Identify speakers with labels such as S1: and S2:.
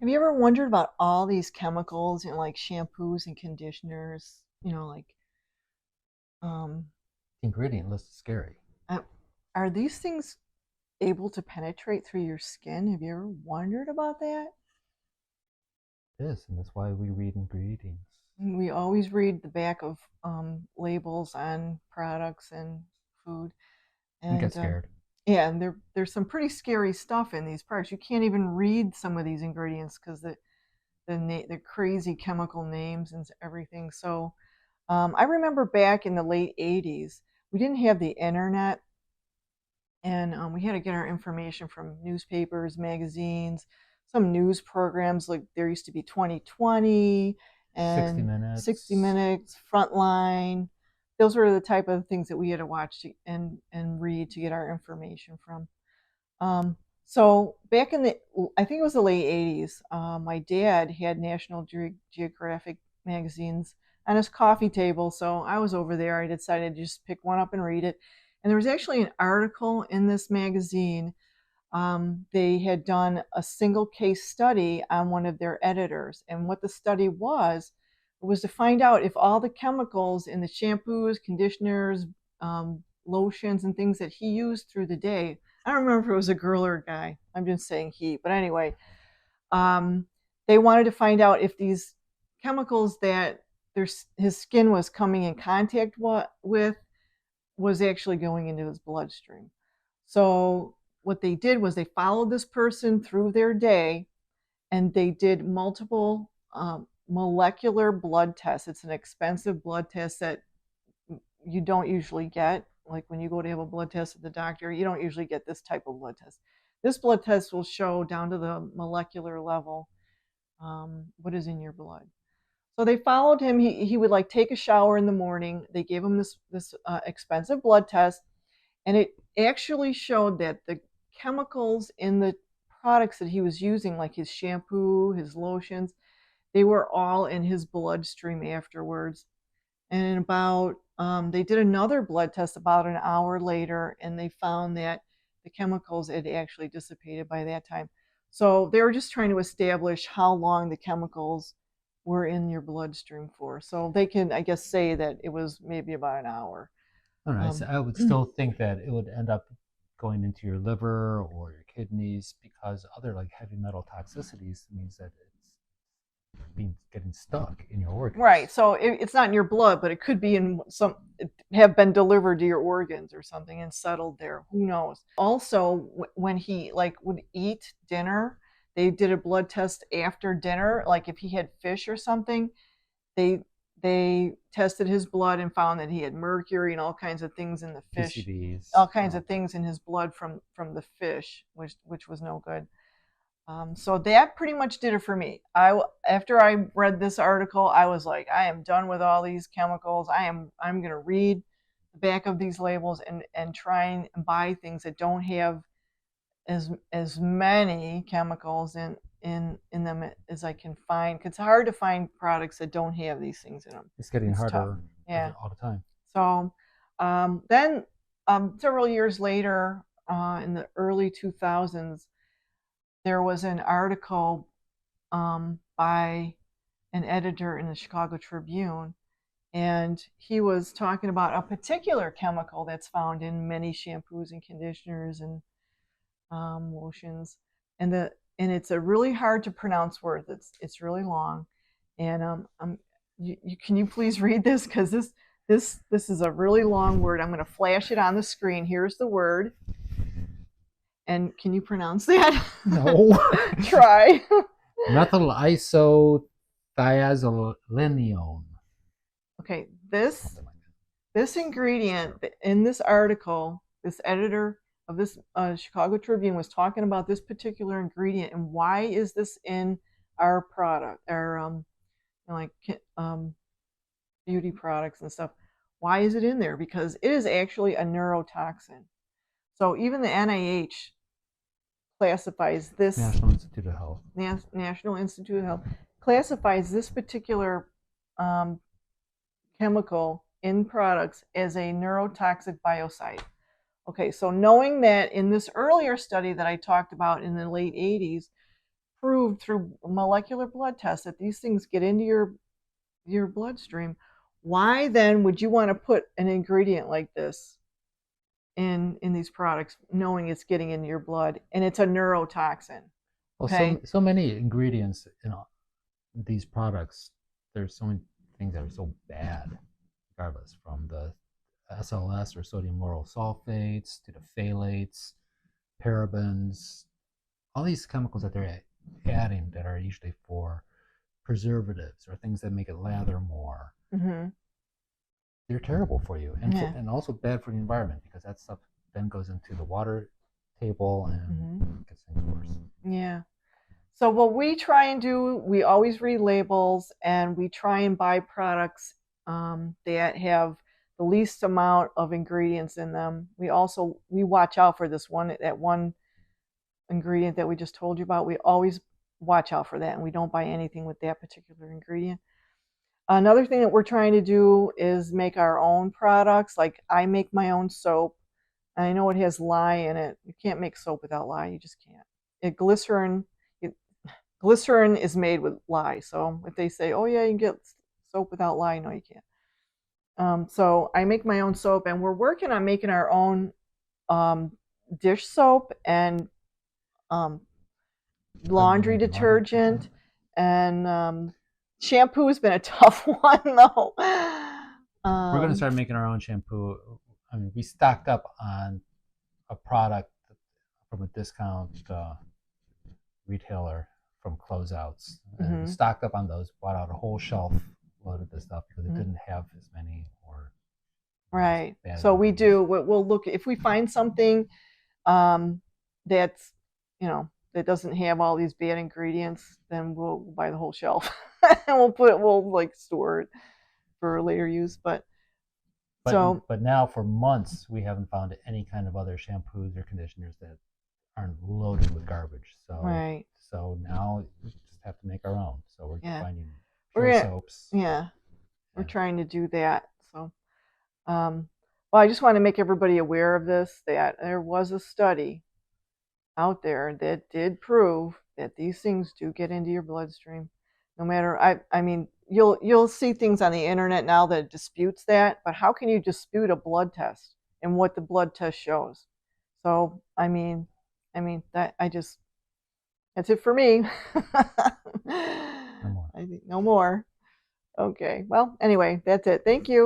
S1: Have you ever wondered about all these chemicals in like shampoos and conditioners? Um,
S2: Ingredient list is scary.
S1: uh, are these things able to penetrate through your skin? Have you ever wondered about that?
S2: It is, and that's why we read ingredients.
S1: We always read the back of labels on products and food,
S2: And get
S1: and
S2: scared.
S1: yeah, and there's some pretty scary stuff in these products. You can't even read some of these ingredients because the crazy chemical names and everything. So I remember back in the late 80s, we didn't have the internet, and we had to get our information from newspapers, magazines, some news programs. Like there used to be 2020
S2: 60
S1: and 60
S2: Minutes.
S1: Minutes, Frontline. Those were the type of things that we had to watch and read to get our information from. So back in the, I think it was the late 80s, my dad had National Geographic magazines on his coffee table. So I was over there. I decided to just pick one up and read it. And there was actually an article in this magazine. They had done a single case study on one of their editors. And what the study was to find out if all the chemicals in the shampoos, conditioners, lotions, and things that he used through the day. I don't remember if it was a girl or a guy. I'm just saying he. But anyway, um, they wanted to find out if these chemicals that his skin was coming in contact with was actually going into his bloodstream. So what they did was they followed this person through their day, and they did multiple molecular blood tests. It's an expensive blood test that you don't usually get. Like when you go to have a blood test at the doctor, you don't usually get this type of blood test. This blood test will show down to the molecular level what is in your blood. So they followed him. He would like take a shower in the morning. They gave him this expensive blood test, and it actually showed that the chemicals in the products that he was using, like his shampoo, his lotions, they were all in his bloodstream afterwards. And about they did another blood test about an hour later, and they found that the chemicals had actually dissipated by that time. So they were just trying to establish how long the chemicals were in your bloodstream for. So they can, I guess, say that it was maybe about an hour.
S2: All right, so
S1: Um,
S2: I would still think that it would end up going into your liver or your kidneys because other like heavy metal toxicities means that it's being getting stuck in your
S1: Right.
S2: organs.
S1: So it's not in your blood, but it could be in some, have been delivered to your organs or something and settled there. Who knows? Also, when he like would eat dinner, they did a blood test after dinner. Like if he had fish or something, they they tested his blood and found that he had mercury and all kinds of things in the fish, all
S2: PCBs.
S1: kinds of things in his blood from the fish, which was no good. So that pretty much did it for me. After I read this article, I was like, I am done with all these chemicals. I'm going to read the back of these labels and try and buy things that don't have as many chemicals in them as I can find. 'Cause it's hard to find products that don't have these things in them.
S2: It's getting
S1: It's tough.
S2: harder
S1: Yeah.
S2: all the time.
S1: So then several years later, in the early 2000s, there was an article by an editor in the Chicago Tribune, and he was talking about a particular chemical that's found in many shampoos and conditioners and lotions, and it's a really hard to pronounce word. It's really long, and can you please read this because this is a really long word. I'm going to flash it on the screen. Here's the word. And can you pronounce that?
S2: No.
S1: Try.
S2: Methyl isothiazolinione.
S1: Okay,
S2: Something like that.
S1: this ingredient in this article, this editor of this Chicago Tribune was talking about this particular ingredient and why is this in our product, our like beauty products and stuff. Why is it in there? Because it is actually a neurotoxin. So even the NIH classifies this
S2: National Institute of Health.
S1: National Institute of Health classifies this particular um, chemical in products as a neurotoxic biocide. Okay, so knowing that in this earlier study that I talked about in the late 80s proved through molecular blood tests that these things get into your bloodstream. Why then would you want to put an ingredient like this in these products, knowing it's getting into your blood and it's a neurotoxin?
S2: Well,
S1: Okay.
S2: so many ingredients in these products. There's so many things that are so bad, regardless, from the SLS or sodium lauryl sulfates to the phthalates, parabens, all these chemicals that they're adding that are usually for preservatives or things that make it lather more.
S1: Mm-hmm.
S2: They're terrible for you,
S1: Yeah.
S2: and also bad for the environment, because that stuff then goes into the water table and gets things worse.
S1: Yeah. So what we try and do, we always read labels and we try and buy products that have the least amount of ingredients in them. We watch out for that one ingredient that we just told you about. We always watch out for that, and we don't buy anything with that particular ingredient. Another thing that we're trying to do is make our own products. Like I make my own soap. I know it has lye in it. You can't make soap without lye. You just can't. Glycerin is made with lye. So if they say, "Oh yeah, you can get soap without lye," no, you can't. So I make my own soap, and we're working on making our own um, dish soap and um, laundry detergent, and shampoo has been a tough one though.
S2: We're going to start making our own shampoo. I mean, we stocked up on a product from a discount retailer from closeouts, and we stocked up on those. Bought out a whole shelf load of this stuff because it didn't have as many or
S1: right. So we do. We'll look if we find something that's that doesn't have all these bad ingredients, then we'll buy the whole shelf and we'll like store it for later use. But
S2: now for months we haven't found any kind of other shampoos or conditioners that aren't loaded with garbage. So
S1: right.
S2: So now we just have to make our own. So we're finding
S1: soaps. Yeah, we're trying to do that. So, well, I just want to make everybody aware of this, that there was a study out there that did prove that these things do get into your bloodstream. No matter, I mean, you'll see things on the internet now that disputes that, but how can you dispute a blood test and what the blood test shows? So, I mean that that's it for me.
S2: No more.
S1: I think no more. Okay. Well, anyway, that's it. Thank you.